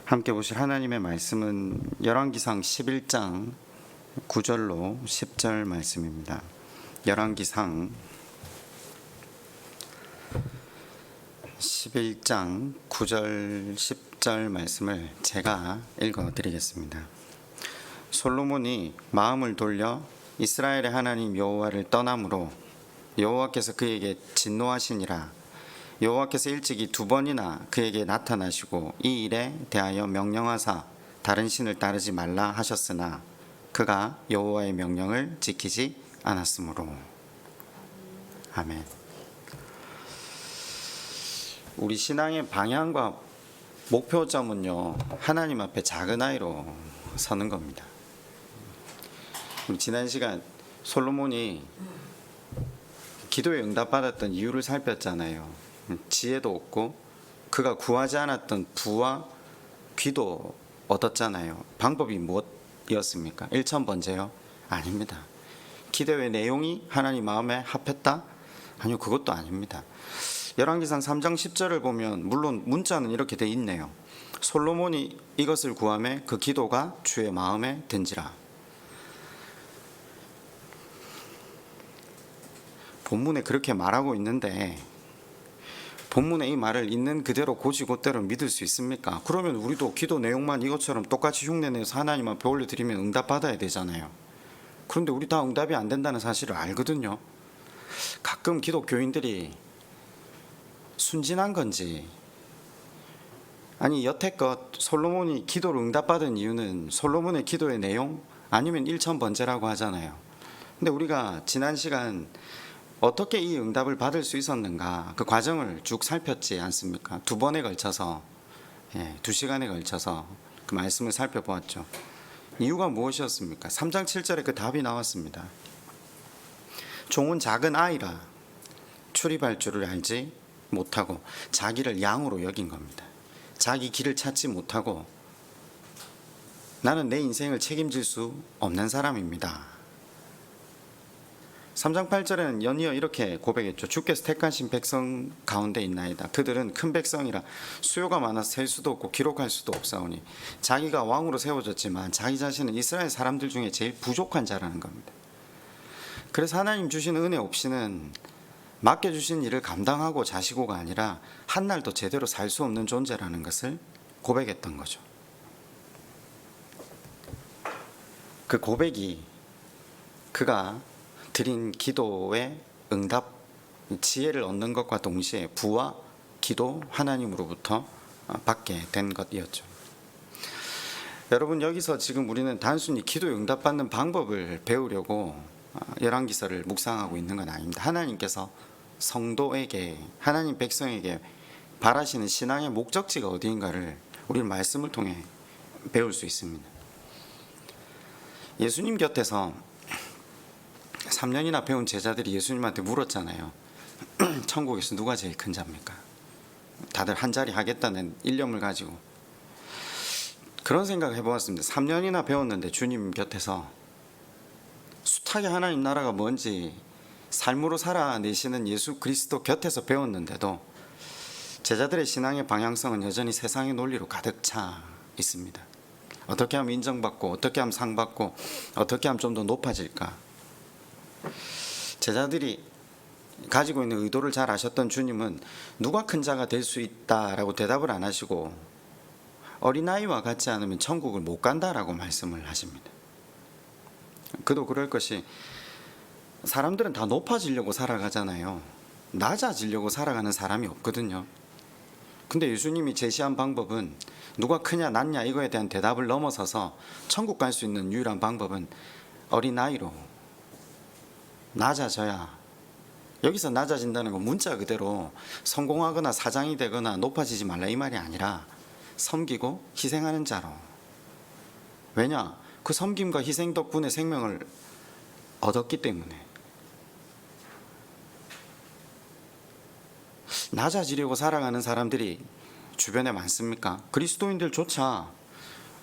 함께 보실 하나님의 말씀은 열왕기상 11장 9절로 10절 말씀입니다. 열왕기상 11장 9절 10절 말씀을 제가 읽어드리겠습니다. 솔로몬이 마음을 돌려 이스라엘의 하나님 여호와를 떠남으로 여호와께서 그에게 진노하시니라. 여호와께서 일찍이 2번이나 그에게 나타나시고 이 일에 대하여 명령하사 다른 신을 따르지 말라 하셨으나 그가 여호와의 명령을 지키지 않았으므로. 아멘. 우리 신앙의 방향과 목표점은요, 하나님 앞에 작은 아이로 서는 겁니다. 우리 지난 시간 솔로몬이 기도에 응답받았던 이유를 살폈잖아요. 지혜도 얻고 그가 구하지 않았던 부와 귀도 얻었잖아요. 방법이 무엇이었습니까? 일천번제요? 아닙니다. 기도의 내용이 하나님 마음에 합했다? 아니요, 그것도 아닙니다. 열왕기상 3장 10절을 보면 물론 문자는 이렇게 돼 있네요. 솔로몬이 이것을 구하매 그 기도가 주의 마음에 든지라. 본문에 그렇게 말하고 있는데 본문에 이 말을 있는 그대로 곧이곧대로 믿을 수 있습니까? 그러면 우리도 기도 내용만 이것처럼 똑같이 흉내내서 하나님 앞에 올려드리면 응답받아야 되잖아요. 그런데 우리 다 응답이 안 된다는 사실을 알거든요. 가끔 기독교인들이 순진한 건지, 아니 여태껏 솔로몬이 기도를 응답받은 이유는 솔로몬의 기도의 내용 아니면 일천번제라고 하잖아요. 근데 우리가 지난 시간 어떻게 이 응답을 받을 수 있었는가, 그 과정을 쭉 살폈지 않습니까? 2번에 걸쳐서, 2시간에 걸쳐서 그 말씀을 살펴보았죠. 이유가 무엇이었습니까? 3장 7절에 그 답이 나왔습니다. 종은 작은 아이라 출입할 줄을 알지 못하고 자기를 양으로 여긴 겁니다. 자기 길을 찾지 못하고 나는 내 인생을 책임질 수 없는 사람입니다. 3장 8절에는 연이어 이렇게 고백했죠. 주께서 택하신 백성 가운데 있나이다. 그들은 큰 백성이라 수요가 많아서 셀 수도 없고 기록할 수도 없사오니. 자기가 왕으로 세워졌지만 자기 자신은 이스라엘 사람들 중에 제일 부족한 자라는 겁니다. 그래서 하나님 주신 은혜 없이는 맡겨주신 일을 감당하고 자시고가 아니라 한날도 제대로 살 수 없는 존재라는 것을 고백했던 거죠. 그 고백이 그가 드린 기도의 응답, 지혜를 얻는 것과 동시에 부와 기도 하나님으로부터 받게 된 것이었죠. 여러분, 여기서 지금 우리는 단순히 기도에 응답받는 방법을 배우려고 열왕기서를 묵상하고 있는 건 아닙니다. 하나님께서 성도에게, 하나님 백성에게 바라시는 신앙의 목적지가 어디인가를 우리는 말씀을 통해 배울 수 있습니다. 예수님 곁에서 3년이나 배운 제자들이 예수님한테 물었잖아요. 천국에서 누가 제일 큰 자입니까? 다들 한 자리 하겠다는 일념을 가지고 그런 생각을 해보았습니다. 3년이나 배웠는데 주님 곁에서 숱하게 하나님 나라가 뭔지 삶으로 살아내시는 예수 그리스도 곁에서 배웠는데도 제자들의 신앙의 방향성은 여전히 세상의 논리로 가득 차 있습니다. 어떻게 하면 인정받고, 어떻게 하면 상받고, 어떻게 하면 좀 더 높아질까? 제자들이 가지고 있는 의도를 잘 아셨던 주님은 누가 큰 자가 될 수 있다라고 대답을 안 하시고 어린아이와 같지 않으면 천국을 못 간다라고 말씀을 하십니다. 그도 그럴 것이, 사람들은 다 높아지려고 살아가잖아요. 낮아지려고 살아가는 사람이 없거든요. 근데 예수님이 제시한 방법은 누가 크냐 낮냐 이거에 대한 대답을 넘어서서 천국 갈 수 있는 유일한 방법은 어린아이로 낮아져야. 여기서 낮아진다는 건 문자 그대로 성공하거나 사장이 되거나 높아지지 말라 이 말이 아니라 섬기고 희생하는 자로. 왜냐? 그 섬김과 희생 덕분에 생명을 얻었기 때문에. 낮아지려고 살아가는 사람들이 주변에 많습니까? 그리스도인들조차,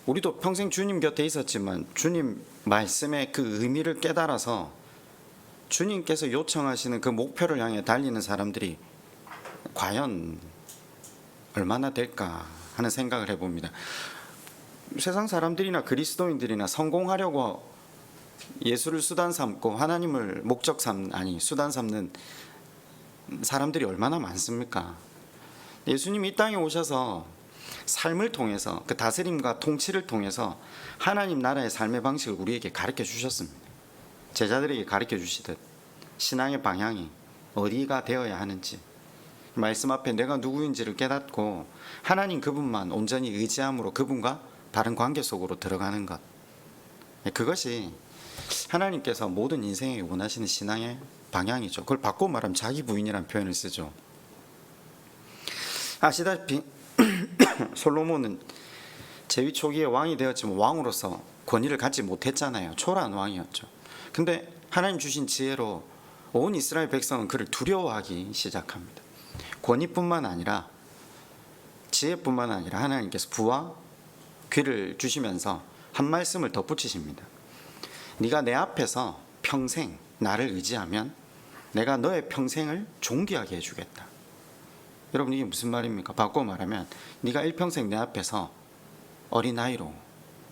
우리도 평생 주님 곁에 있었지만 주님 말씀의 그 의미를 깨달아서 주님께서 요청하시는 그 목표를 향해 달리는 사람들이 과연 얼마나 될까 하는 생각을 해봅니다. 세상 사람들이나 그리스도인들이나 성공하려고 예수를 수단 삼고 하나님을 목적 수단 삼는 사람들이 얼마나 많습니까? 예수님이 이 땅에 오셔서 삶을 통해서 그 다스림과 통치를 통해서 하나님 나라의 삶의 방식을 우리에게 가르쳐 주셨습니다. 제자들에게 가르쳐 주시듯 신앙의 방향이 어디가 되어야 하는지, 말씀 앞에 내가 누구인지를 깨닫고 하나님 그분만 온전히 의지함으로 그분과 바른 관계 속으로 들어가는 것, 그것이 하나님께서 모든 인생에 원하시는 신앙의 방향이죠. 그걸 바꿔 말하면 자기 부인이라는 표현을 쓰죠. 아시다시피 솔로몬은 제위 초기에 왕이 되었지만 왕으로서 권위를 갖지 못했잖아요. 초라한 왕이었죠. 근데 하나님 주신 지혜로 온 이스라엘 백성은 그를 두려워하기 시작합니다. 권위뿐만 아니라 지혜뿐만 아니라 하나님께서 부와 귀를 주시면서 한 말씀을 덧붙이십니다. 네가 내 앞에서 평생 나를 의지하면 내가 너의 평생을 존귀하게 해주겠다. 여러분, 이게 무슨 말입니까? 바꿔 말하면 네가 일평생 내 앞에서 어린아이로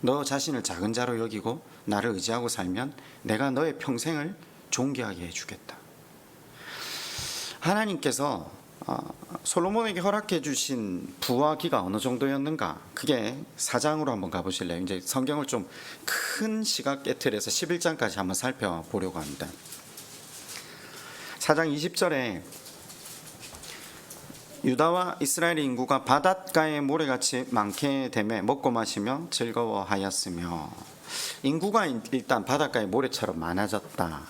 너 자신을 작은 자로 여기고 나를 의지하고 살면 내가 너의 평생을 존귀하게 해주겠다. 하나님께서 솔로몬에게 허락해 주신 부와 기가 어느 정도였는가? 그게 4장으로 한번 가보실래요? 이제 성경을 좀 큰 시각 깨틀에서 11장까지 한번 살펴보려고 합니다. 4장 20절에 유다와 이스라엘의 인구가 바닷가의 모래같이 많게 되매 먹고 마시며 즐거워하였으며, 인구가 일단 바닷가의 모래처럼 많아졌다.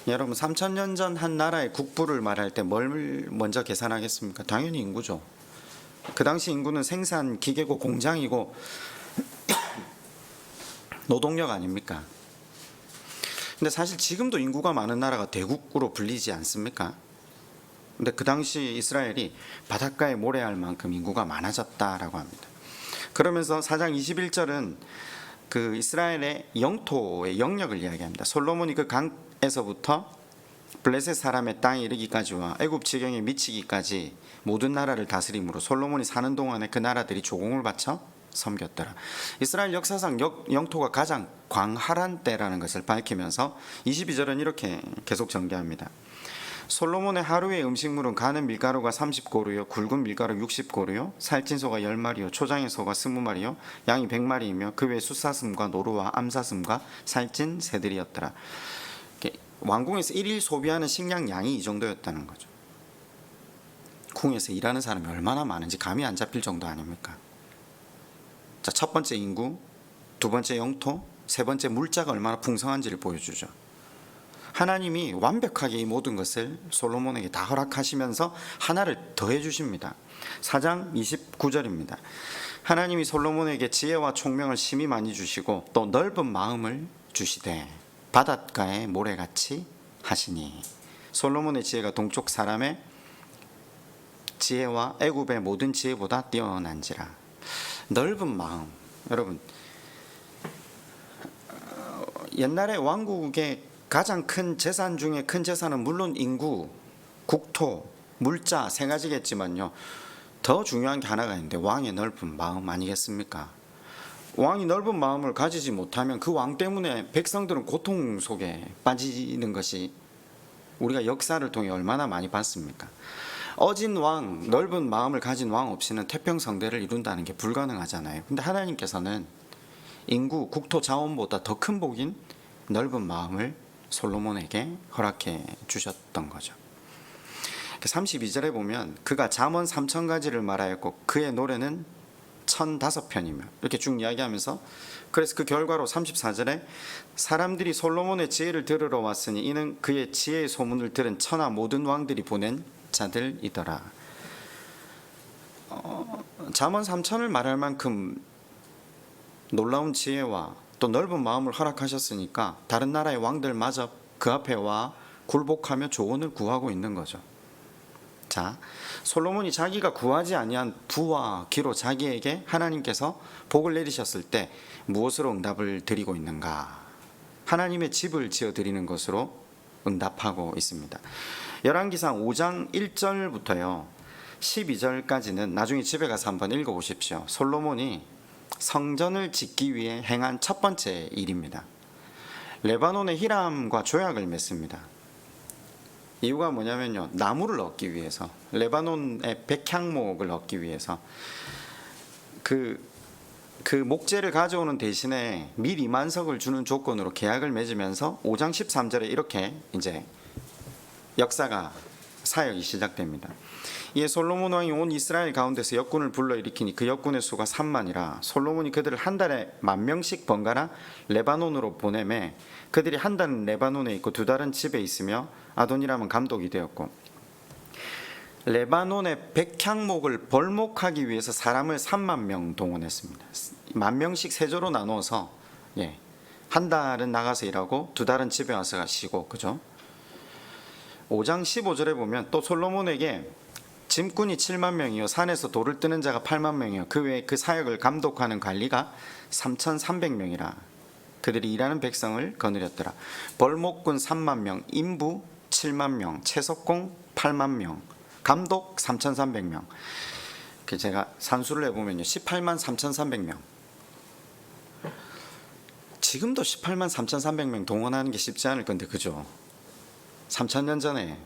여러분, 3000년 전 한 나라의 국부를 말할 때 뭘 먼저 계산하겠습니까? 당연히 인구죠. 그 당시 인구는 생산 기계고 공장이고 노동력 아닙니까? 근데 사실 지금도 인구가 많은 나라가 대국으로 불리지 않습니까? 근데 그 당시 이스라엘이 바닷가에 모래알 만큼 인구가 많아졌다라고 합니다. 그러면서 4장 21절은 그 이스라엘의 영토의 영역을 이야기합니다. 솔로몬이 그 강에서부터 블레셋 사람의 땅에 이르기까지와 애굽 지경에 미치기까지 모든 나라를 다스림으로 솔로몬이 사는 동안에 그 나라들이 조공을 바쳐 섬겼더라. 이스라엘 역사상 영토가 가장 광활한 때라는 것을 밝히면서 22절은 이렇게 계속 전개합니다. 솔로몬의 하루의 음식물은 가는 밀가루가 30고루요, 굵은 밀가루 60고루요, 살찐 소가 10마리요, 초장의 소가 20마리요, 양이 100마리이며 그 외 숫사슴과 노루와 암사슴과 살찐 새들이었더라. 왕궁에서 1일 소비하는 식량 양이 이 정도였다는 거죠. 궁에서 일하는 사람이 얼마나 많은지 감이 안 잡힐 정도 아닙니까? 자, 첫 번째 인구, 두 번째 영토, 세 번째 물자가 얼마나 풍성한지를 보여주죠. 하나님이 완벽하게 이 모든 것을 솔로몬에게 다 허락하시면서 하나를 더해 주십니다. 4장 29절입니다. 하나님이 솔로몬에게 지혜와 총명을 심히 많이 주시고 또 넓은 마음을 주시되 바닷가에 모래같이 하시니, 솔로몬의 지혜가 동쪽 사람의 지혜와 애굽의 모든 지혜보다 뛰어난지라. 넓은 마음, 여러분, 옛날에 왕국의 가장 큰 재산 중에 큰 재산은 물론 인구, 국토, 물자 세 가지겠지만요, 더 중요한 게 하나가 있는데 왕의 넓은 마음 아니겠습니까? 왕이 넓은 마음을 가지지 못하면 그 왕 때문에 백성들은 고통 속에 빠지는 것이 우리가 역사를 통해 얼마나 많이 봤습니까? 어진 왕, 넓은 마음을 가진 왕 없이는 태평성대를 이룬다는 게 불가능하잖아요. 근데 하나님께서는 인구, 국토, 자원보다 더 큰 복인 넓은 마음을 솔로몬에게 허락해 주셨던 거죠. 32절에 보면 그가 잠언 3000가지를 말하였고 그의 노래는 1005편이며 이렇게 쭉 이야기하면서, 그래서 그 결과로 34절에 사람들이 솔로몬의 지혜를 들으러 왔으니 이는 그의 지혜의 소문을 들은 천하 모든 왕들이 보낸 자들이더라. 잠언 3000을 말할 만큼 놀라운 지혜와 또 넓은 마음을 허락하셨으니까 다른 나라의 왕들마저 그 앞에 와 굴복하며 조언을 구하고 있는 거죠. 자, 솔로몬이 자기가 구하지 아니한 부와 기로 자기에게 하나님께서 복을 내리셨을 때 무엇으로 응답을 드리고 있는가? 하나님의 집을 지어 드리는 것으로 응답하고 있습니다. 열왕기상 5장 1절부터요. 12절까지는 나중에 집에 가서 한번 읽어보십시오. 솔로몬이 성전을 짓기 위해 행한 첫 번째 일입니다. 레바논의 히람과 조약을 맺습니다. 이유가 뭐냐면요, 나무를 얻기 위해서, 레바논의 백향목을 얻기 위해서 그 목재를 가져오는 대신에 밀 2만 석을 주는 조건으로 계약을 맺으면서 5장 13절에 이렇게 이제 역사가 사역이 시작됩니다. 이에 솔로몬 왕이 온 이스라엘 가운데서 역군을 불러일으키니 그 역군의 수가 3만이라 솔로몬이 그들을 한 달에 10,000명씩 번갈아 레바논으로 보내매 그들이 한 달은 레바논에 있고 2달은 집에 있으며 아도니람은 감독이 되었고, 레바논의 백향목을 벌목하기 위해서 사람을 3만 명 동원했습니다. 10,000명씩 세조로 나누어서 한 달은 나가서 일하고 2달은 집에 와서 쉬고, 그죠? 5장 15절에 보면 또 솔로몬에게 짐꾼이 7만 명이요 산에서 돌을 뜨는 자가 8만 명이요 그 외에 그 사역을 감독하는 관리가 3,300명이라 그들이 일하는 백성을 거느렸더라. 벌목군 3만 명, 인부 7만 명, 채석공 8만 명, 감독 3,300명. 제가 산수를 해보면요 18만 3,300명. 지금도 18만 3,300명 동원하는 게 쉽지 않을 건데, 그죠? 3,000년 전에.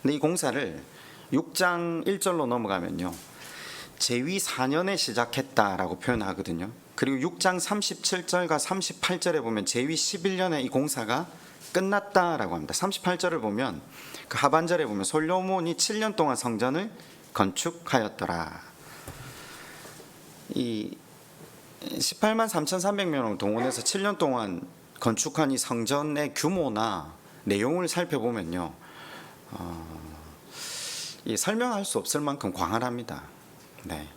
근데 이 공사를 6장 1절로 넘어가면요 제위 4년에 시작했다라고 표현하거든요. 그리고 6장 37절과 38절에 보면 제위 11년에 이 공사가 끝났다라고 합니다. 38절을 보면 그 하반절에 보면 솔로몬이 7년 동안 성전을 건축하였더라. 이 18만 3,300명을 동원해서 7년 동안 건축한 이 성전의 규모나 내용을 살펴보면요 설명할 수 없을 만큼 광활합니다. 네.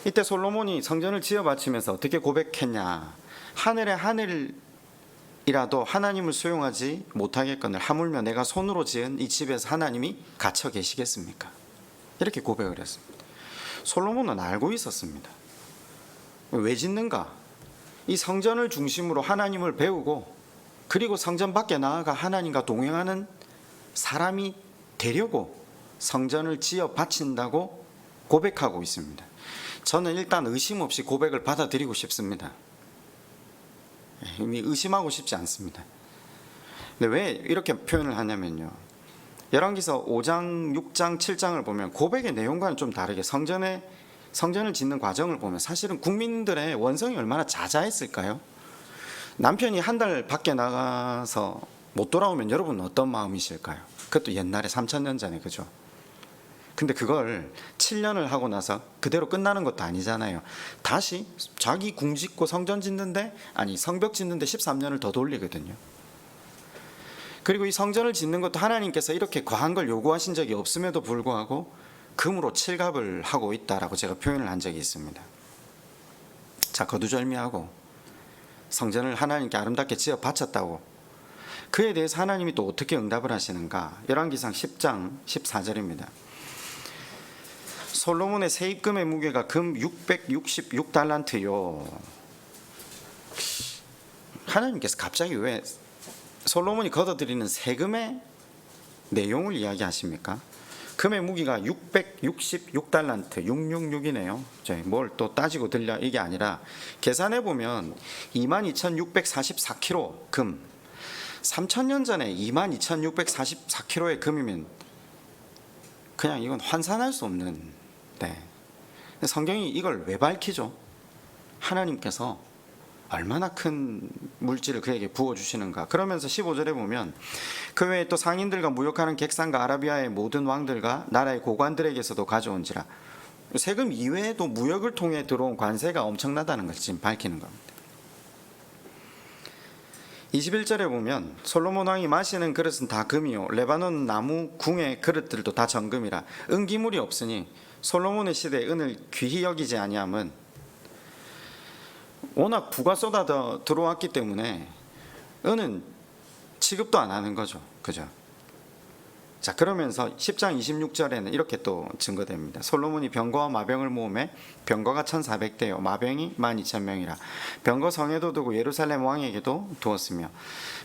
이때 솔로몬이 성전을 지어 바치면서 어떻게 고백했냐? 하늘의 하늘이라도 하나님을 수용하지 못하겠거늘 하물며 내가 손으로 지은 이 집에서 하나님이 갇혀 계시겠습니까? 이렇게 고백을 했습니다. 솔로몬은 알고 있었습니다. 왜 짓는가? 이 성전을 중심으로 하나님을 배우고 그리고 성전 밖에 나아가 하나님과 동행하는 사람이 되려고 성전을 지어 바친다고 고백하고 있습니다. 저는 일단 의심 없이 고백을 받아들이고 싶습니다. 의심하고 싶지 않습니다. 근데 왜 이렇게 표현을 하냐면요 열왕기서 5장, 6장, 7장을 보면 고백의 내용과는 좀 다르게 성전을 짓는 과정을 보면 사실은 국민들의 원성이 얼마나 자자했을까요? 남편이 한 달 밖에 나가서 못 돌아오면 여러분은 어떤 마음이실까요? 그것도 옛날에 3,000년 전에, 그죠? 근데 그걸 7년을 하고 나서 그대로 끝나는 것도 아니잖아요. 다시 자기 궁 짓고 성전 짓는데, 아니 성벽 짓는데 13년을 더 돌리거든요. 그리고 이 성전을 짓는 것도 하나님께서 이렇게 과한 걸 요구하신 적이 없음에도 불구하고 금으로 칠갑을 하고 있다라고 제가 표현을 한 적이 있습니다. 자, 거두절미하고 성전을 하나님께 아름답게 지어 바쳤다고, 그에 대해서 하나님이 또 어떻게 응답을 하시는가? 열왕기상 10장 14절입니다. 솔로몬의 세입금의 무게가 금 666달란트요. 하나님께서 갑자기 왜 솔로몬이 걷어들이는 세금의 내용을 이야기하십니까? 금의 무게가 666달란트, 666이네요. 뭘 또 따지고 들려 이게 아니라 계산해 보면 22,644kg 금. 3,000년 전에 22,644kg의 금이면 그냥 이건 환산할 수 없는. 성경이 이걸 왜 밝히죠? 하나님께서 얼마나 큰 물질을 그에게 부어주시는가. 그러면서 15절에 보면 그 외에 또 상인들과 무역하는 객상과 아라비아의 모든 왕들과 나라의 고관들에게서도 가져온지라. 세금 이외에도 무역을 통해 들어온 관세가 엄청나다는 것을 지금 밝히는 겁니다. 21절에 보면 솔로몬 왕이 마시는 그릇은 다 금이요 레바논 나무 궁의 그릇들도 다 정금이라. 은기물이 없으니 솔로몬의 시대에 은을 귀히 여기지 아니함은 워낙 부가 쏟아 들어왔기 때문에 은은 취급도 안 하는 거죠. 그죠? 자, 그러면서 10장 26절에는 이렇게 또 증거됩니다. 솔로몬이 병거와 마병을 모으매 병거가 1,400대요 마병이 12,000명이라. 병거 성에도 두고 예루살렘 왕에게도 두었으며.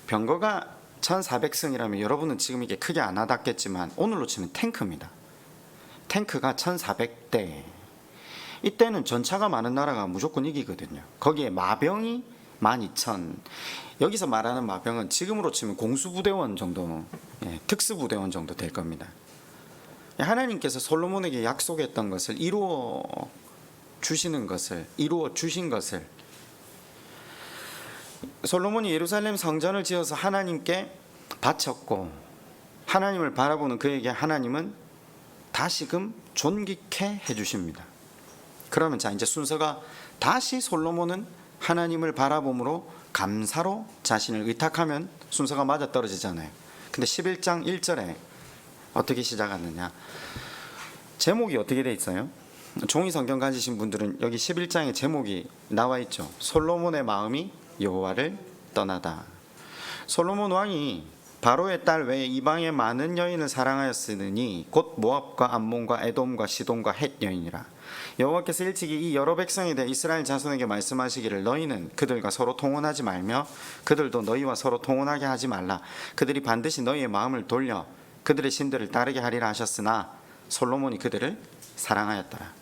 병거가 1400승이라면 여러분은 지금 이게 크게 안 와닿겠지만 오늘로 치면 탱크입니다. 탱크가 1400대. 이때는 전차가 많은 나라가 무조건 이기거든요. 거기에 마병이 12,000. 여기서 말하는 마병은 지금으로 치면 공수부대원 정도, 특수부대원 정도 될 겁니다. 하나님께서 솔로몬에게 약속했던 것을 이루어 주신 것을 솔로몬이 예루살렘 성전을 지어서 하나님께 바쳤고, 하나님을 바라보는 그에게 하나님은 다시금 존귀케 해주십니다. 그러면 자, 이제 순서가 다시 솔로몬은 하나님을 바라봄으로 감사로 자신을 의탁하면 순서가 맞아떨어지잖아요. 근데 11장 1절에 어떻게 시작하느냐, 제목이 어떻게 돼 있어요? 종이 성경 가지신 분들은 여기 11장의 제목이 나와 있죠. 솔로몬의 마음이 여호와를 떠나다. 솔로몬 왕이 바로의 딸 외에 이방의 많은 여인을 사랑하였으니 곧 모압과 암몬과 에돔과 시돈과 헷 여인이라. 여호와께서 일찍이 이 여러 백성에 대해 이스라엘 자손에게 말씀하시기를 너희는 그들과 서로 통혼하지 말며 그들도 너희와 서로 통혼하게 하지 말라. 그들이 반드시 너희의 마음을 돌려 그들의 신들을 따르게 하리라 하셨으나 솔로몬이 그들을 사랑하였더라.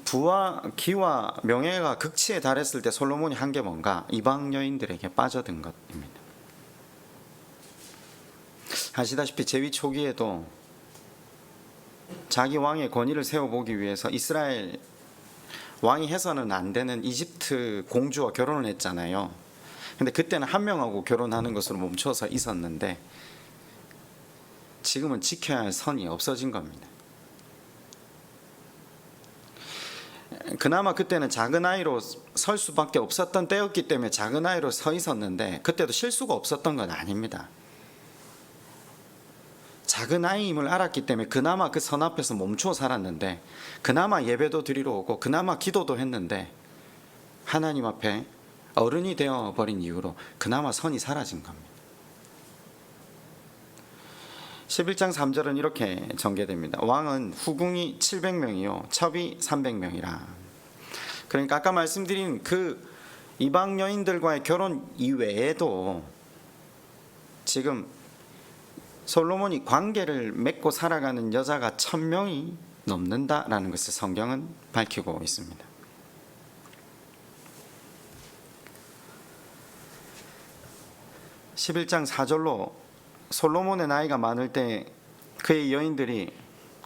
부와 기와 명예가 극치에 달했을 때 솔로몬이 한 게 뭔가? 이방 여인들에게 빠져든 것입니다. 아시다시피 제위 초기에도 자기 왕의 권위를 세워보기 위해서 이스라엘 왕이 해서는 안 되는 이집트 공주와 결혼을 했잖아요. 근데 그때는 한 명하고 결혼하는 것으로 멈춰서 있었는데 지금은 지켜야 할 선이 없어진 겁니다. 그나마 그때는 작은 아이로 설 수밖에 없었던 때였기 때문에 작은 아이로 서 있었는데 그때도 실수가 없었던 건 아닙니다. 작은 아이임을 알았기 때문에 그나마 그 선 앞에서 멈추어 살았는데, 그나마 예배도 드리러 오고 그나마 기도도 했는데 하나님 앞에 어른이 되어버린 이후로 그나마 선이 사라진 겁니다. 11장 3절은 이렇게 전개됩니다. 왕은 후궁이 700명이요 첩이 300명이라. 그러니까 아까 말씀드린 그 이방 여인들과의 결혼 이외에도 지금 솔로몬이 관계를 맺고 살아가는 여자가 1000명이 넘는다라는 것을 성경은 밝히고 있습니다. 11장 4절로 솔로몬의 나이가 많을 때 그의 여인들이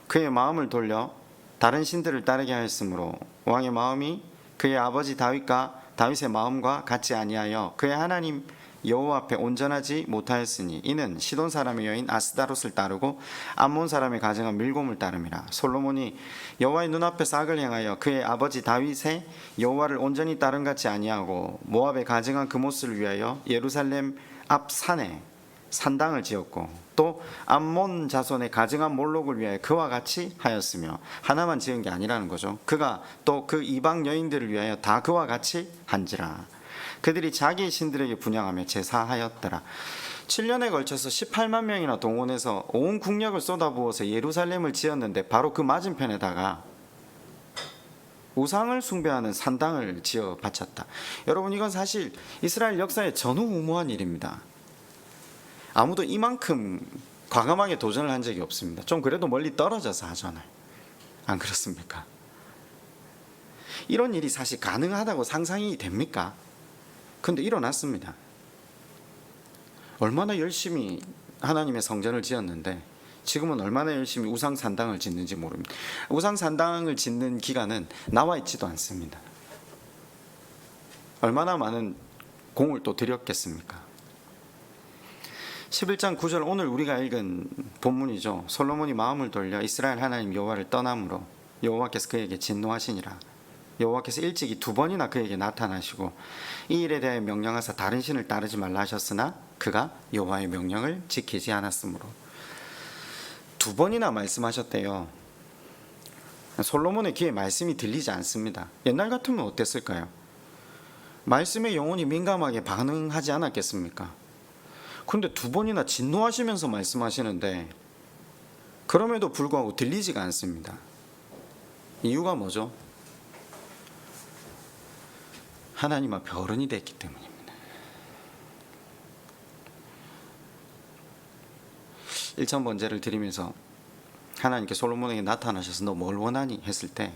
그의 마음을 돌려 다른 신들을 따르게 하였으므로 왕의 마음이 그의 아버지 다윗의 마음과 같지 아니하여 그의 하나님 여호와 앞에 온전하지 못하였으니 이는 시돈 사람의 여인 아스다롯을 따르고 암몬 사람의 가정한 밀곰을 따름이라. 솔로몬이 여호와의 눈앞에서 악을 행하여 그의 아버지 다윗의 여호와를 온전히 따른 같이 아니하고 모압의 가정한 그못을 위하여 예루살렘 앞 산에 산당을 지었고 또 암몬 자손의 가증한 몰록을 위하여 그와 같이 하였으며, 하나만 지은 게 아니라는 거죠. 그가 또 그 이방 여인들을 위하여 다 그와 같이 한지라. 그들이 자기 신들에게 분향하며 제사하였더라. 7년에 걸쳐서 18만 명이나 동원해서 온 국력을 쏟아부어서 예루살렘을 지었는데 바로 그 맞은편에다가 우상을 숭배하는 산당을 지어 바쳤다. 여러분, 이건 사실 이스라엘 역사의 전후무무한 일입니다. 아무도 이만큼 과감하게 도전을 한 적이 없습니다. 좀 그래도 멀리 떨어져서 하잖아요. 안 그렇습니까? 이런 일이 사실 가능하다고 상상이 됩니까? 근데 일어났습니다. 얼마나 열심히 하나님의 성전을 지었는데 지금은 얼마나 열심히 우상 산당을 짓는지 모릅니다. 우상 산당을 짓는 기간은 나와 있지도 않습니다. 얼마나 많은 공을 또 들였겠습니까? 11장 9절, 오늘 우리가 읽은 본문이죠. 솔로몬이 마음을 돌려 이스라엘 하나님 여호와를 떠남으로 여호와께서 그에게 진노하시니라. 여호와께서 일찍이 2번이나 그에게 나타나시고 이 일에 대해 명령하사 다른 신을 따르지 말라 하셨으나 그가 여호와의 명령을 지키지 않았으므로. 2번이나 말씀하셨대요. 솔로몬의 귀에 말씀이 들리지 않습니다. 옛날 같으면 어땠을까요? 말씀에 영혼이 민감하게 반응하지 않았겠습니까? 그런데 2번이나 진노하시면서 말씀하시는데 그럼에도 불구하고 들리지가 않습니다. 이유가 뭐죠? 하나님 앞에 어른이 됐기 때문입니다. 일천 번제를 드리면서 하나님께 솔로몬에게 나타나셔서 너 뭘 원하니 했을 때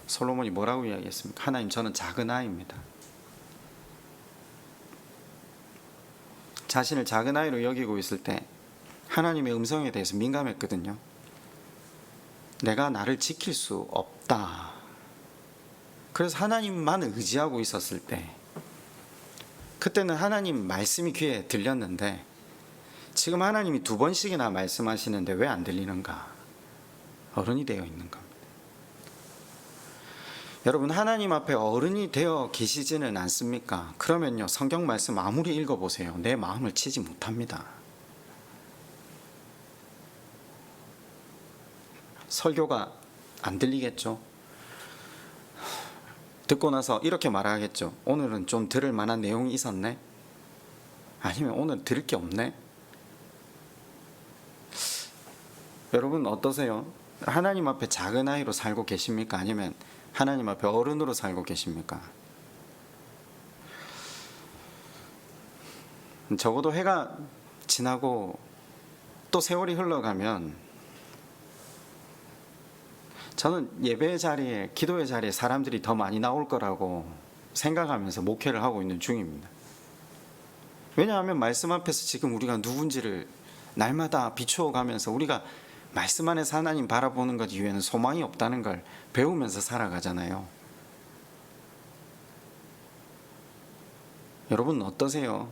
솔로몬이 뭐라고 이야기했습니까? 하나님, 저는 작은 아이입니다. 자신을 작은 아이로 여기고 있을 때 하나님의 음성에 대해서 민감했거든요. 내가 나를 지킬 수 없다. 그래서 하나님만 의지하고 있었을 때, 그때는 하나님 말씀이 귀에 들렸는데 지금 하나님이 두 번씩이나 말씀하시는데 왜 안 들리는가? 어른이 되어 있는 겁니다. 여러분, 하나님 앞에 어른이 되어 계시지는 않습니까? 그러면요, 성경 말씀 아무리 읽어보세요, 내 마음을 치지 못합니다. 설교가 안 들리겠죠? 듣고 나서 이렇게 말하겠죠. 오늘은 좀 들을 만한 내용이 있었네? 아니면 오늘 들을 게 없네? 여러분 어떠세요? 하나님 앞에 작은 아이로 살고 계십니까? 아니면 하나님 앞에 어른으로 살고 계십니까? 적어도 해가 지나고 또 세월이 흘러가면 저는 예배의 자리에, 기도의 자리에 사람들이 더 많이 나올 거라고 생각하면서 목회를 하고 있는 중입니다. 왜냐하면 말씀 앞에서 지금 우리가 누군지를 날마다 비추어 가면서 우리가 말씀 안에서 하나님 바라보는 것 이외에는 소망이 없다는 걸 배우면서 살아가잖아요. 여러분 어떠세요?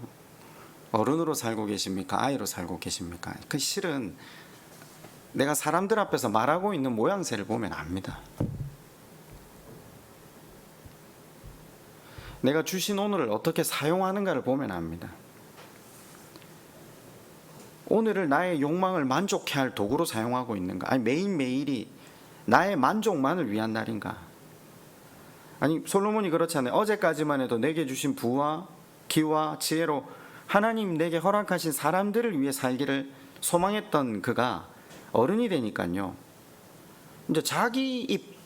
어른으로 살고 계십니까? 아이로 살고 계십니까? 그 실은 내가 사람들 앞에서 말하고 있는 모양새를 보면 압니다. 내가 주신 오늘을 어떻게 사용하는가를 보면 압니다. 오늘을 나의 욕망을 만족해 할 도구로 사용하고 있는가? 아니 매일매일이 나의 만족만을 위한 날인가? 아니 솔로몬이 그렇잖아요. 어제까지만 해도 내게 주신 부와 기와 지혜로 하나님 내게 허락하신 사람들을 위해 살기를 소망했던 그가 어른이 되니까요, 이제 자기 입,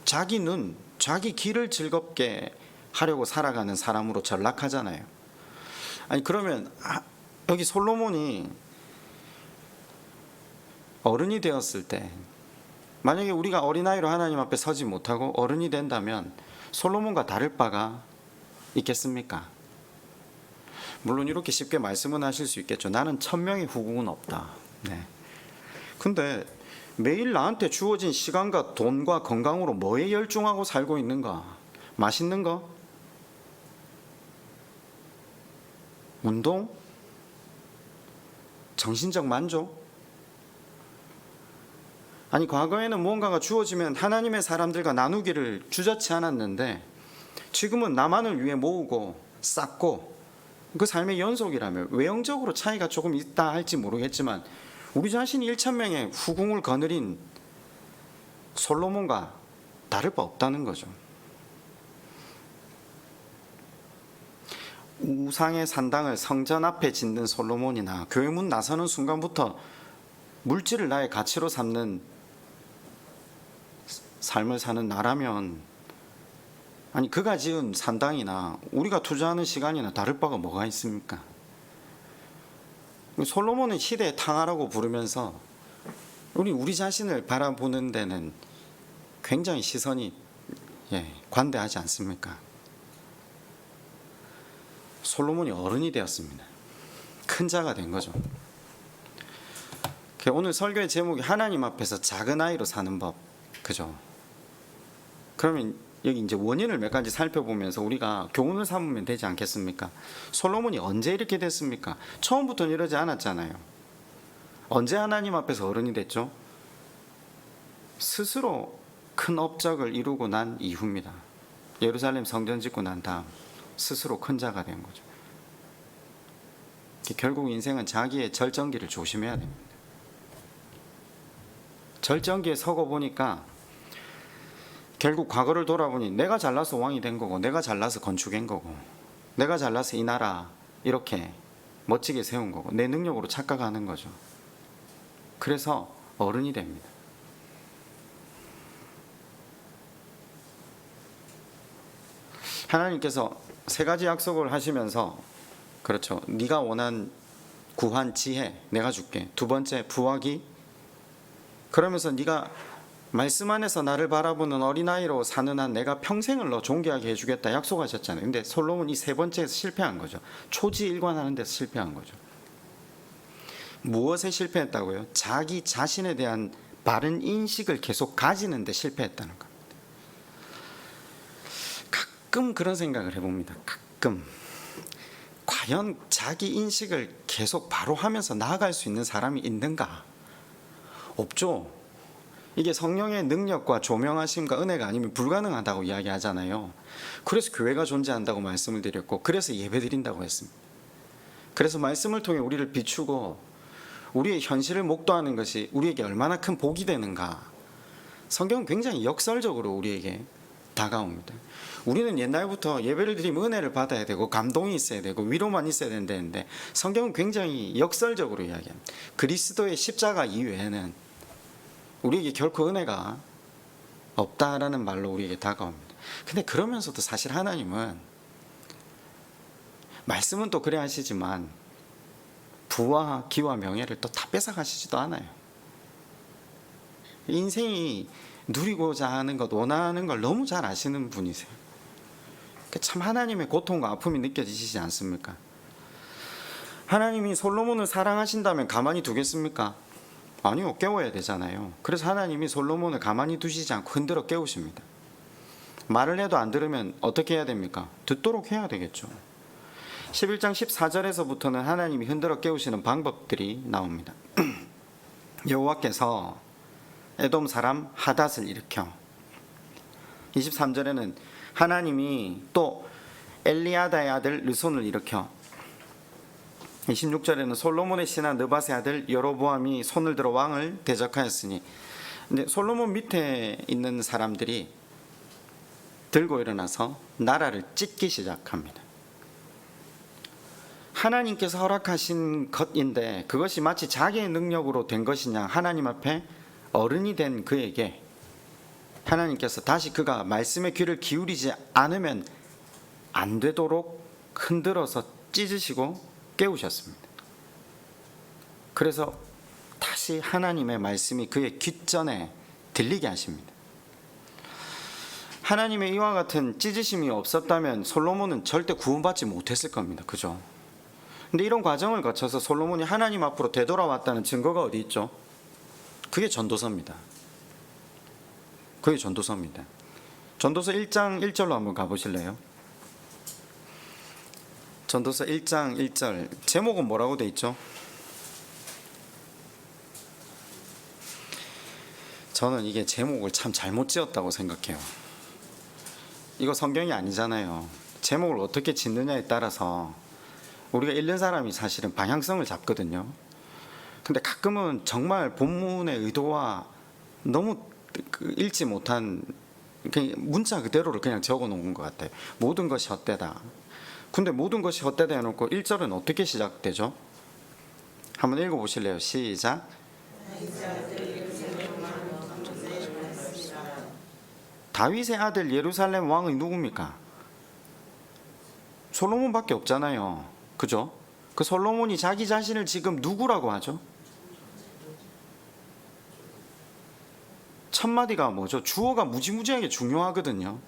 자기 눈, 자기 귀를 즐겁게 하려고 살아가는 사람으로 전락하잖아요. 아니 그러면 여기 솔로몬이 어른이 되었을 때, 만약에 우리가 어린아이로 하나님 앞에 서지 못하고 어른이 된다면 솔로몬과 다를 바가 있겠습니까? 물론 이렇게 쉽게 말씀은 하실 수 있겠죠. 나는 1000명의 후궁은 없다. 네. 근데 매일 나한테 주어진 시간과 돈과 건강으로 뭐에 열중하고 살고 있는가? 맛있는 거? 운동? 정신적 만족? 아니 과거에는 무언가가 주어지면 하나님의 사람들과 나누기를 주저치 않았는데 지금은 나만을 위해 모으고 쌓고 그 삶의 연속이라면 외형적으로 차이가 조금 있다 할지 모르겠지만 우리 자신이 1000명의 후궁을 거느린 솔로몬과 다를 바 없다는 거죠. 우상의 산당을 성전 앞에 짓는 솔로몬이나 교회 문 나서는 순간부터 물질을 나의 가치로 삼는 삶을 사는 나라면, 아니 그가 지은 산당이나 우리가 투자하는 시간이나 다를 바가 뭐가 있습니까? 솔로몬은 시대의 탕하라고 부르면서 우리 자신을 바라보는 데는 굉장히 시선이 관대하지 않습니까? 솔로몬이 어른이 되었습니다. 큰 자가 된 거죠. 오늘 설교의 제목이 하나님 앞에서 작은 아이로 사는 법, 그죠? 그러면 여기 이제 원인을 몇 가지 살펴보면서 우리가 교훈을 삼으면 되지 않겠습니까? 솔로몬이 언제 이렇게 됐습니까? 처음부터는 이러지 않았잖아요. 언제 하나님 앞에서 어른이 됐죠? 스스로 큰 업적을 이루고 난 이후입니다. 예루살렘 성전 짓고 난 다음 스스로 큰 자가 된 거죠. 결국 인생은 자기의 절정기를 조심해야 됩니다. 절정기에 서고 보니까 결국 과거를 돌아보니 내가 잘나서 왕이 된 거고, 내가 잘나서 건축한 거고, 내가 잘나서 이 나라 이렇게 멋지게 세운 거고, 내 능력으로 착각하는 거죠. 그래서 어른이 됩니다. 하나님께서 세 가지 약속을 하시면서, 그렇죠, 네가 원한 구한 지혜 내가 줄게. 두 번째 부하기. 그러면서 네가 말씀 안에서 나를 바라보는 어린아이로 사는 한 내가 평생을 너 존귀하게 해주겠다 약속하셨잖아요. 근데 솔로몬이 세 번째에서 실패한 거죠. 초지일관하는 데서 실패한 거죠. 무엇에 실패했다고요? 자기 자신에 대한 바른 인식을 계속 가지는 데 실패했다는 겁니다. 가끔 그런 생각을 해봅니다. 가끔 과연 자기 인식을 계속 바로 하면서 나아갈 수 있는 사람이 있는가? 없죠. 이게 성령의 능력과 조명하심과 은혜가 아니면 불가능하다고 이야기하잖아요. 그래서 교회가 존재한다고 말씀을 드렸고, 그래서 예배 드린다고 했습니다. 그래서 말씀을 통해 우리를 비추고 우리의 현실을 목도하는 것이 우리에게 얼마나 큰 복이 되는가. 성경은 굉장히 역설적으로 우리에게 다가옵니다. 우리는 옛날부터 예배를 드리면 은혜를 받아야 되고 감동이 있어야 되고 위로만 있어야 된다는데, 성경은 굉장히 역설적으로 이야기합니다. 그리스도의 십자가 이외에는 우리에게 결코 은혜가 없다라는 말로 우리에게 다가옵니다. 근데 그러면서도 사실 하나님은 말씀은 또 그래 하시지만 부와 기와 명예를 또 다 뺏어가시지도 않아요. 인생이 누리고자 하는 것, 원하는 걸 너무 잘 아시는 분이세요. 참 하나님의 고통과 아픔이 느껴지시지 않습니까? 하나님이 솔로몬을 사랑하신다면 가만히 두겠습니까? 아니요, 깨워야 되잖아요. 그래서 하나님이 솔로몬을 가만히 두시지 않고 흔들어 깨우십니다. 말을 해도 안 들으면 어떻게 해야 됩니까? 듣도록 해야 되겠죠. 11장 14절에서부터는 하나님이 흔들어 깨우시는 방법들이 나옵니다. 여호와께서 에돔 사람 하닷을 일으켜. 23절에는 하나님이 또 엘리아다의 아들 르손을 일으켜. 26절에는 솔로몬의 신하 느밧의 아들 여로보암이 손을 들어 왕을 대적하였으니. 근데 솔로몬 밑에 있는 사람들이 들고 일어나서 나라를 찢기 시작합니다. 하나님께서 허락하신 것인데 그것이 마치 자기의 능력으로 된 것이냐. 하나님 앞에 어른이 된 그에게 하나님께서 다시 그가 말씀의 귀를 기울이지 않으면 안 되도록 흔들어서 찢으시고 깨우셨습니다. 그래서 다시 하나님의 말씀이 그의 귓전에 들리게 하십니다. 하나님의 이와 같은 찢으심이 없었다면 솔로몬은 절대 구원받지 못했을 겁니다. 그죠? 근데 이런 과정을 거쳐서 솔로몬이 하나님 앞으로 되돌아왔다는 증거가 어디 있죠? 그게 전도서입니다. 그게 전도서입니다. 전도서 1장 1절로 한번 가보실래요? 전도서 1장 1절 제목은 뭐라고 돼 있죠? 저는 이게 제목을 참 잘못 지었다고 생각해요. 이거 성경이 아니잖아요. 제목을 어떻게 짓느냐에 따라서 우리가 읽는 사람이 사실은 방향성을 잡거든요. 근데 가끔은 정말 본문의 의도와 너무 읽지 못한 문자 그대로를 그냥 적어 놓은 것 같아요. 모든 것이 헛되다. 근데 모든 것이 헛되다 해놓고 1절은 어떻게 시작되죠? 한번 읽어보실래요? 시작. 다윗의 아들 예루살렘 왕이 누굽니까? 솔로몬밖에 없잖아요. 그죠? 그 솔로몬이 자기 자신을 지금 누구라고 하죠? 첫 마디가 뭐죠? 주어가 무지무지하게 중요하거든요.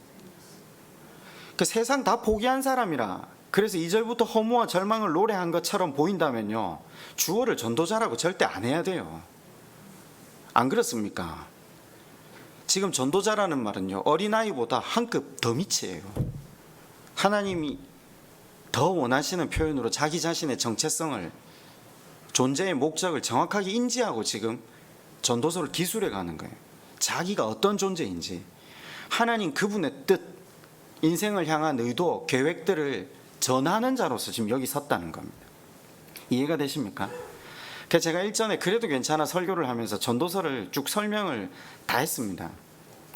그 세상 다 포기한 사람이라, 그래서 2절부터 허무와 절망을 노래한 것처럼 보인다면요, 주어를 전도자라고 절대 안 해야 돼요. 안 그렇습니까? 지금 전도자라는 말은요, 어린아이보다 한 급 더 밑이에요. 하나님이 더 원하시는 표현으로 자기 자신의 정체성을, 존재의 목적을 정확하게 인지하고 지금 전도서를 기술해 가는 거예요. 자기가 어떤 존재인지, 하나님 그분의 뜻, 인생을 향한 의도, 계획들을 전하는 자로서 지금 여기 섰다는 겁니다. 이해가 되십니까? 그래서 제가 일전에 그래도 괜찮아 설교를 하면서 전도서를 쭉 설명을 다 했습니다.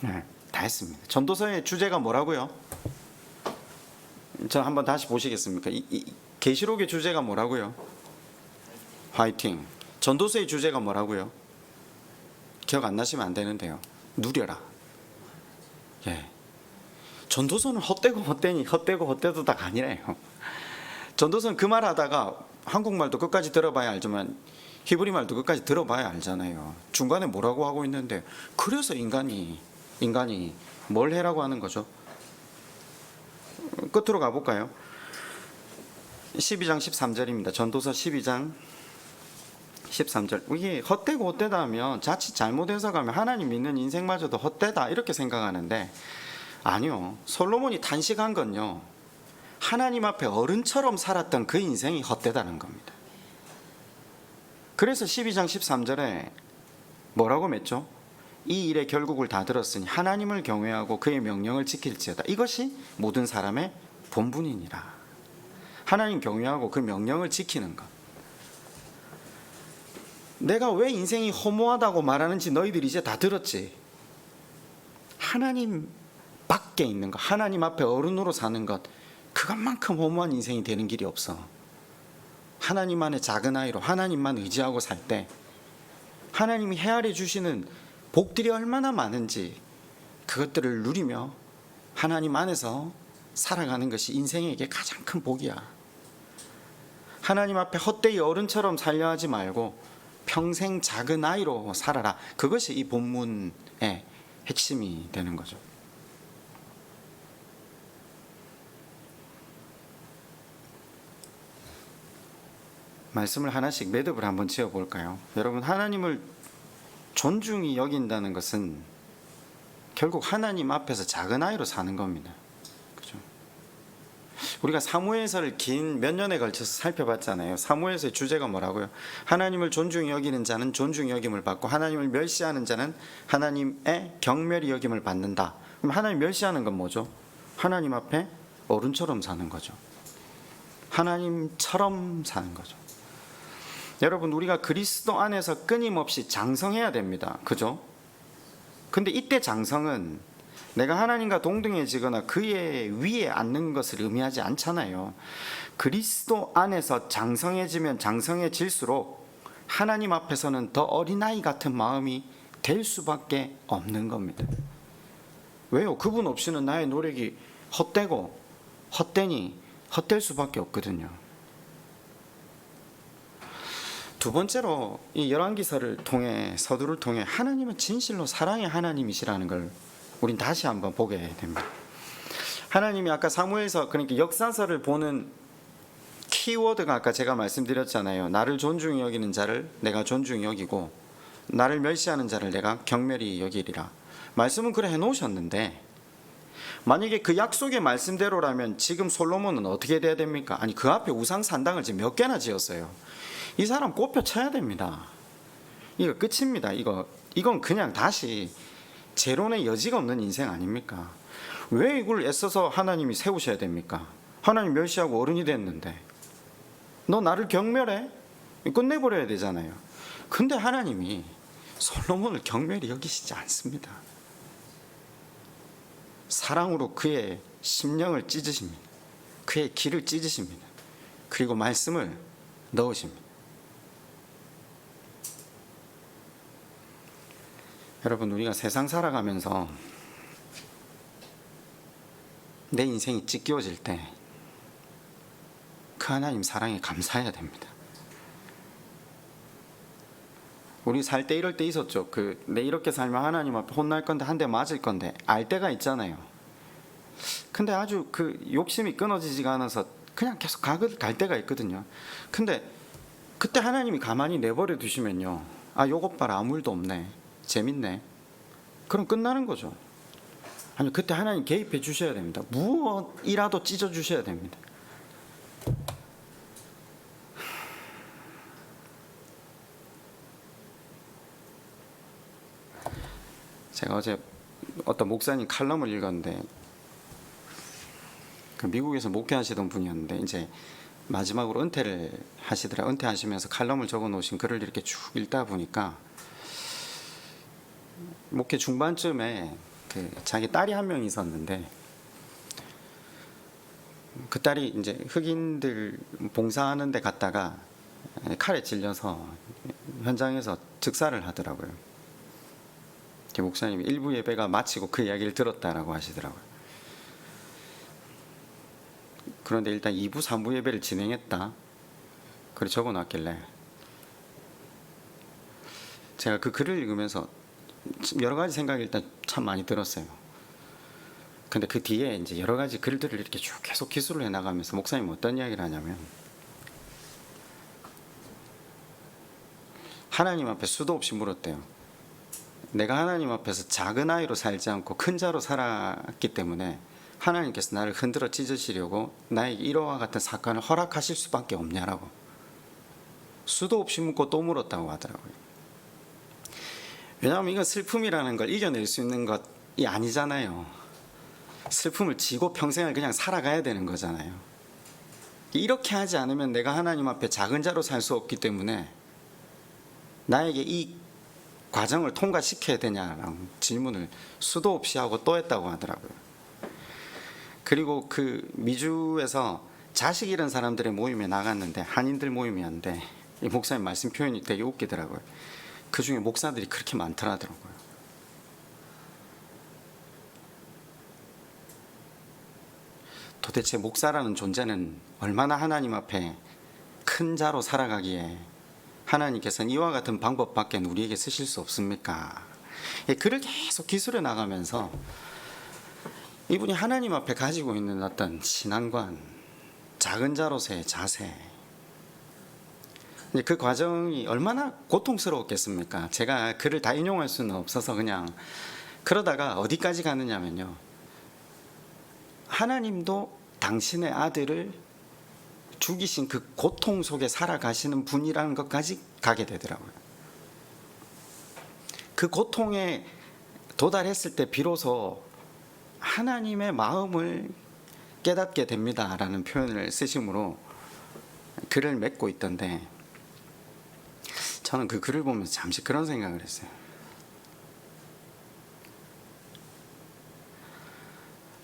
네, 다 했습니다. 전도서의 주제가 뭐라고요? 저 한번 다시 보시겠습니까? 계시록의 주제가 뭐라고요? 화이팅. 전도서의 주제가 뭐라고요? 기억 안 나시면 안 되는데요. 누려라. 예. 전도서는 헛되고 헛되니 헛되고 헛되도다가 아니래요. 전도서는 그 말 하다가 한국말도 끝까지 들어봐야 알지만 히브리 말도 끝까지 들어봐야 알잖아요. 중간에 뭐라고 하고 있는데, 그래서 인간이 뭘 해라고 하는 거죠? 끝으로 가볼까요? 12장 13절입니다. 전도서 12장 13절. 이게 헛되고 헛되다 하면 자칫 잘못 해석하면 하나님 믿는 인생마저도 헛되다 이렇게 생각하는데, 아니요. 솔로몬이 탄식한 건요, 하나님 앞에 어른처럼 살았던 그 인생이 헛되다는 겁니다. 그래서 12장 13절에 뭐라고 맺죠? 이 일의 결국을 다 들었으니 하나님을 경외하고 그의 명령을 지킬지어다. 이것이 모든 사람의 본분이니라. 하나님 경외하고 그 명령을 지키는 것. 내가 왜 인생이 허무하다고 말하는지 너희들이 이제 다 들었지. 하나님 밖에 있는 것, 하나님 앞에 어른으로 사는 것, 그것만큼 허무한 인생이 되는 길이 없어. 하나님만의 작은 아이로 하나님만 의지하고 살 때 하나님이 헤아려 주시는 복들이 얼마나 많은지 그것들을 누리며 하나님 안에서 살아가는 것이 인생에게 가장 큰 복이야. 하나님 앞에 헛되이 어른처럼 살려 하지 말고 평생 작은 아이로 살아라. 그것이 이 본문의 핵심이 되는 거죠. 말씀을 하나씩 매듭을 한번 지어볼까요? 여러분, 하나님을 존중히 여긴다는 것은 결국 하나님 앞에서 작은 아이로 사는 겁니다. 그죠? 우리가 사무엘서를 긴 몇 년에 걸쳐서 살펴봤잖아요. 사무엘서의 주제가 뭐라고요? 하나님을 존중히 여기는 자는 존중히 여김을 받고 하나님을 멸시하는 자는 하나님의 경멸히 여김을 받는다. 그럼 하나님 멸시하는 건 뭐죠? 하나님 앞에 어른처럼 사는 거죠. 하나님처럼 사는 거죠. 여러분, 우리가 그리스도 안에서 끊임없이 장성해야 됩니다. 그죠? 근데 이때 장성은 내가 하나님과 동등해지거나 그의 위에 앉는 것을 의미하지 않잖아요. 그리스도 안에서 장성해지면 장성해질수록 하나님 앞에서는 더 어린아이 같은 마음이 될 수밖에 없는 겁니다. 왜요? 그분 없이는 나의 노력이 헛되고 헛되니 헛될 수밖에 없거든요. 두 번째로 이 열왕기서를 통해, 서두를 통해 하나님은 진실로 사랑의 하나님이시라는 걸 우린 다시 한번 보게 됩니다. 하나님이 아까 사무엘서, 그러니까 역사서를 보는 키워드가 아까 제가 말씀드렸잖아요. 나를 존중히 여기는 자를 내가 존중히 여기고 나를 멸시하는 자를 내가 경멸히 여기리라. 말씀은 그래 해놓으셨는데, 만약에 그 약속의 말씀대로라면 지금 솔로몬은 어떻게 돼야 됩니까? 아니, 그 앞에 우상 산당을 지금 몇 개나 지었어요. 이 사람 꼽혀 쳐야 됩니다. 이거 끝입니다. 이건 그냥 다시 재론의 여지가 없는 인생 아닙니까? 왜 이걸 애써서 하나님이 세우셔야 됩니까? 하나님 멸시하고 어른이 됐는데 너 나를 경멸해? 끝내버려야 되잖아요. 근데 하나님이 솔로몬을 경멸히 여기시지 않습니다. 사랑으로 그의 심령을 찢으십니다. 그의 길을 찢으십니다. 그리고 말씀을 넣으십니다. 여러분, 우리가 세상 살아가면서 내 인생이 찢겨질 때 그 하나님 사랑에 감사해야 됩니다. 우리 살 때 이럴 때 있었죠. 내 이렇게 살면 하나님 앞에 혼날 건데 한 대 맞을 건데 알 때가 있잖아요. 근데 아주 욕심이 끊어지지가 않아서 그냥 계속 갈 때가 있거든요. 근데 그때 하나님이 가만히 내버려 두시면요, 아, 요것 봐라, 아무 일도 없네, 재밌네, 그럼 끝나는 거죠. 아니, 그때 하나님 개입해 주셔야 됩니다. 무엇이라도 찢어 주셔야 됩니다. 제가 어제 어떤 목사님 칼럼을 읽었는데, 미국에서 목회하시던 분이었는데 이제 마지막으로 은퇴를 하시더라. 은퇴하시면서 칼럼을 적어 놓으신 글을 이렇게 쭉 읽다 보니까 목회 중반쯤에 자기 딸이 한 명 있었는데, 그 딸이 이제 흑인들 봉사하는 데 갔다가 칼에 찔려서 현장에서 즉사를 하더라고요. 목사님이 일부 예배가 마치고 그 이야기를 들었다라고 하시더라고요. 그런데 일단 2부, 3부 예배를 진행했다. 그렇게 적어놨길래 제가 그 글을 읽으면서 여러 가지 생각이 일단 참 많이 들었어요. 근데 그 뒤에 이제 여러 가지 글들을 이렇게 쭉 계속 기술을 해나가면서 목사님 어떤 이야기를 하냐면, 하나님 앞에 수도 없이 물었대요. 내가 하나님 앞에서 작은 아이로 살지 않고 큰 자로 살았기 때문에 하나님께서 나를 흔들어 찢으시려고 나에게 이러와 같은 사건을 허락하실 수밖에 없냐라고 수도 없이 묻고 또 물었다고 하더라고요. 왜냐하면 이건 슬픔이라는 걸 이겨낼 수 있는 것이 아니잖아요. 슬픔을 지고 평생을 그냥 살아가야 되는 거잖아요. 이렇게 하지 않으면 내가 하나님 앞에 작은 자로 살 수 없기 때문에 나에게 이 과정을 통과시켜야 되냐라는 질문을 수도 없이 하고 또 했다고 하더라고요. 그리고 그 미주에서 자식 잃은 사람들의 모임에 나갔는데, 한인들 모임이었는데, 이 목사님 말씀 표현이 되게 웃기더라고요. 그 중에 목사들이 그렇게 많더라고요. 도대체 목사라는 존재는 얼마나 하나님 앞에 큰 자로 살아가기에 하나님께서는 이와 같은 방법밖에 우리에게 쓰실 수 없습니까? 글을 계속 기술해 나가면서 이분이 하나님 앞에 가지고 있는 어떤 신앙관, 작은 자로서의 자세, 그 과정이 얼마나 고통스러웠겠습니까? 제가 글을 다 인용할 수는 없어서 그냥 그러다가 어디까지 가느냐면요, 하나님도 당신의 아들을 죽이신 그 고통 속에 살아가시는 분이라는 것까지 가게 되더라고요. 그 고통에 도달했을 때 비로소 하나님의 마음을 깨닫게 됩니다라는 표현을 쓰심으로 글을 맺고 있던데, 저는 그 글을 보면서 잠시 그런 생각을 했어요.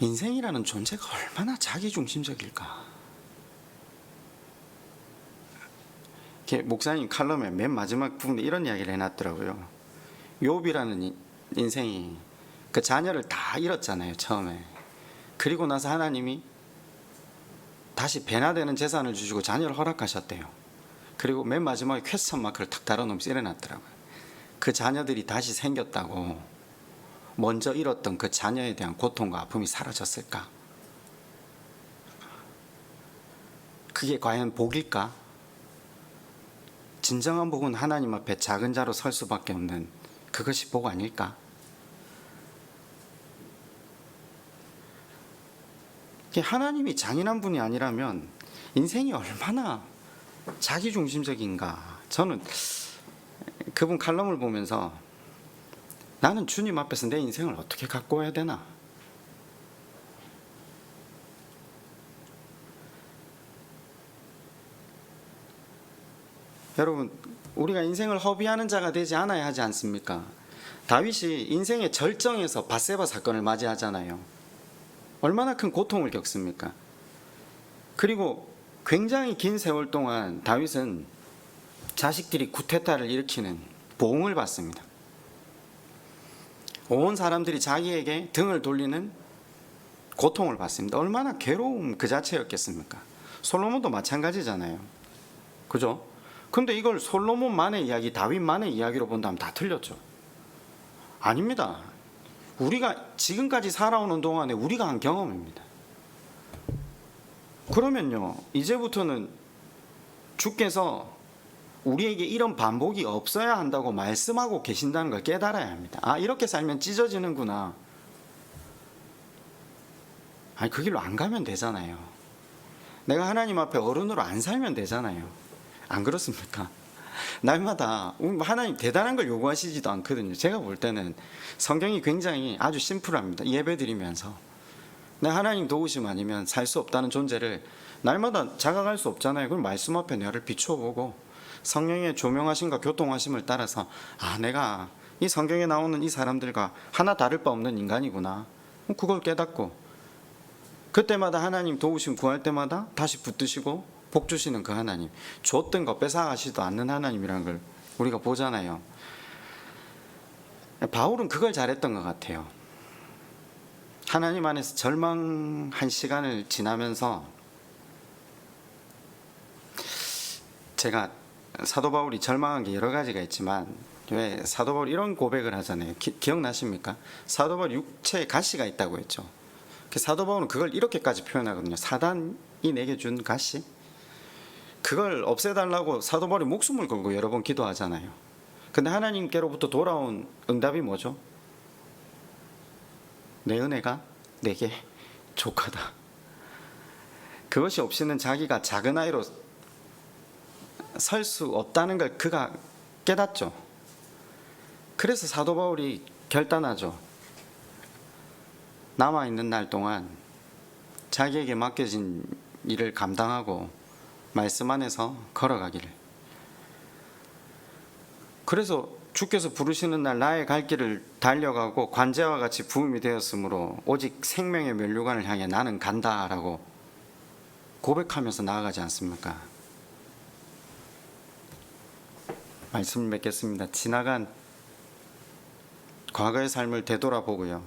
인생이라는 존재가 얼마나 자기중심적일까. 목사님 칼럼의 맨 마지막 부분에 이런 이야기를 해놨더라고요. 욥이라는 인생이 그 자녀를 다 잃었잖아요, 처음에. 그리고 나서 하나님이 다시 배나 되는 재산을 주시고 자녀를 허락하셨대요. 그리고 맨 마지막에 퀘스천 마크를 탁 달아놓으면서 일어났더라고요. 그 자녀들이 다시 생겼다고 먼저 잃었던 그 자녀에 대한 고통과 아픔이 사라졌을까? 그게 과연 복일까? 진정한 복은 하나님 앞에 작은 자로 설 수밖에 없는 그것이 복 아닐까? 하나님이 잔인한 분이 아니라면 인생이 얼마나 자기중심적인가. 저는 그분 칼럼을 보면서 나는 주님 앞에서 내 인생을 어떻게 갖고 와야 되나? 여러분, 우리가 인생을 허비하는 자가 되지 않아야 하지 않습니까? 다윗이 인생의 절정에서 밧세바 사건을 맞이하잖아요. 얼마나 큰 고통을 겪습니까? 그리고 굉장히 긴 세월 동안 다윗은 자식들이 쿠데타를 일으키는 보응을 받습니다. 온 사람들이 자기에게 등을 돌리는 고통을 받습니다. 얼마나 괴로움 그 자체였겠습니까? 솔로몬도 마찬가지잖아요. 그죠? 근데 이걸 솔로몬만의 이야기, 다윗만의 이야기로 본다면 다 틀렸죠. 아닙니다. 우리가 지금까지 살아오는 동안에 우리가 한 경험입니다. 그러면요, 이제부터는 주께서 우리에게 이런 반복이 없어야 한다고 말씀하고 계신다는 걸 깨달아야 합니다. 아, 이렇게 살면 찢어지는구나. 아니, 그 길로 안 가면 되잖아요. 내가 하나님 앞에 어른으로 안 살면 되잖아요. 안 그렇습니까? 날마다 하나님 대단한 걸 요구하시지도 않거든요. 제가 볼 때는 성경이 굉장히 아주 심플합니다. 예배 드리면서 내 하나님 도우심 아니면 살 수 없다는 존재를 날마다 자각할 수 없잖아요. 그럼 말씀 앞에 나를 비춰보고 성령의 조명하심과 교통하심을 따라서 아, 내가 이 성경에 나오는 이 사람들과 하나 다를 바 없는 인간이구나. 그걸 깨닫고 그때마다 하나님 도우심 구할 때마다 다시 붙드시고 복 주시는 그 하나님, 줬던 거 뺏어가시도 않는 하나님이라는 걸 우리가 보잖아요. 바울은 그걸 잘했던 것 같아요. 하나님 안에서 절망한 시간을 지나면서 제가 사도 바울이 절망한 게 여러 가지가 있지만 왜 사도 바울 이런 고백을 하잖아요. 기억나십니까? 사도 바울 육체에 가시가 있다고 했죠. 사도 바울은 그걸 이렇게까지 표현하거든요. 사단이 내게 준 가시, 그걸 없애달라고 사도 바울이 목숨을 걸고 여러 번 기도하잖아요. 근데 하나님께로부터 돌아온 응답이 뭐죠? 내 은혜가 내게 족하다. 그것이 없이는 자기가 작은 아이로 설 수 없다는 걸 그가 깨닫죠. 그래서 사도 바울이 결단하죠. 남아있는 날 동안 자기에게 맡겨진 일을 감당하고 말씀 안에서 걸어가기를. 그래서 주께서 부르시는 날 나의 갈 길을 달려가고 관제와 같이 부음이 되었으므로 오직 생명의 면류관을 향해 나는 간다라고 고백하면서 나아가지 않습니까? 말씀을 맺겠습니다. 지나간 과거의 삶을 되돌아보고요,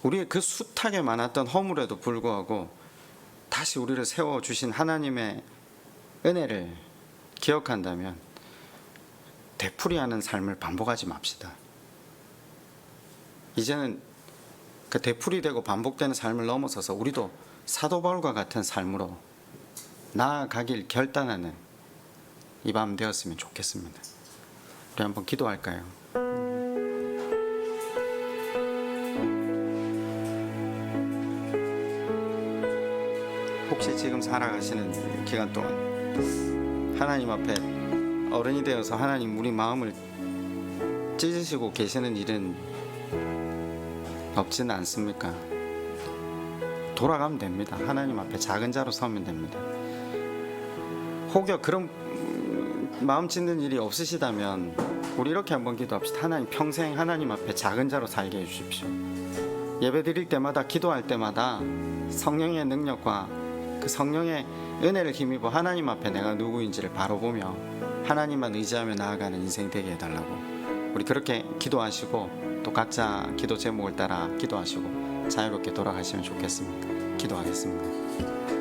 우리의 그 숱하게 많았던 허물에도 불구하고 다시 우리를 세워주신 하나님의 은혜를 기억한다면 되풀이하는 삶을 반복하지 맙시다. 이제는 그 되풀이되고 반복되는 삶을 넘어서서 우리도 사도 바울과 같은 삶으로 나아가길 결단하는 이 밤 되었으면 좋겠습니다. 우리 한번 기도할까요? 혹시 지금 살아가시는 기간 동안 하나님 앞에 어른이 되어서 하나님 우리 마음을 찢으시고 계시는 일은 없지는 않습니까? 돌아가면 됩니다. 하나님 앞에 작은 자로 서면 됩니다. 혹여 그런 마음 찢는 일이 없으시다면 우리 이렇게 한번 기도합시다. 하나님, 평생 하나님 앞에 작은 자로 살게 해주십시오. 예배 드릴 때마다, 기도할 때마다 성령의 능력과 그 성령의 은혜를 힘입어 하나님 앞에 내가 누구인지를 바로 보며 하나님만 의지하며 나아가는 인생 되게 해달라고, 우리 그렇게 기도하시고 또 각자 기도 제목을 따라 기도하시고 자유롭게 돌아가시면 좋겠습니다. 기도하겠습니다.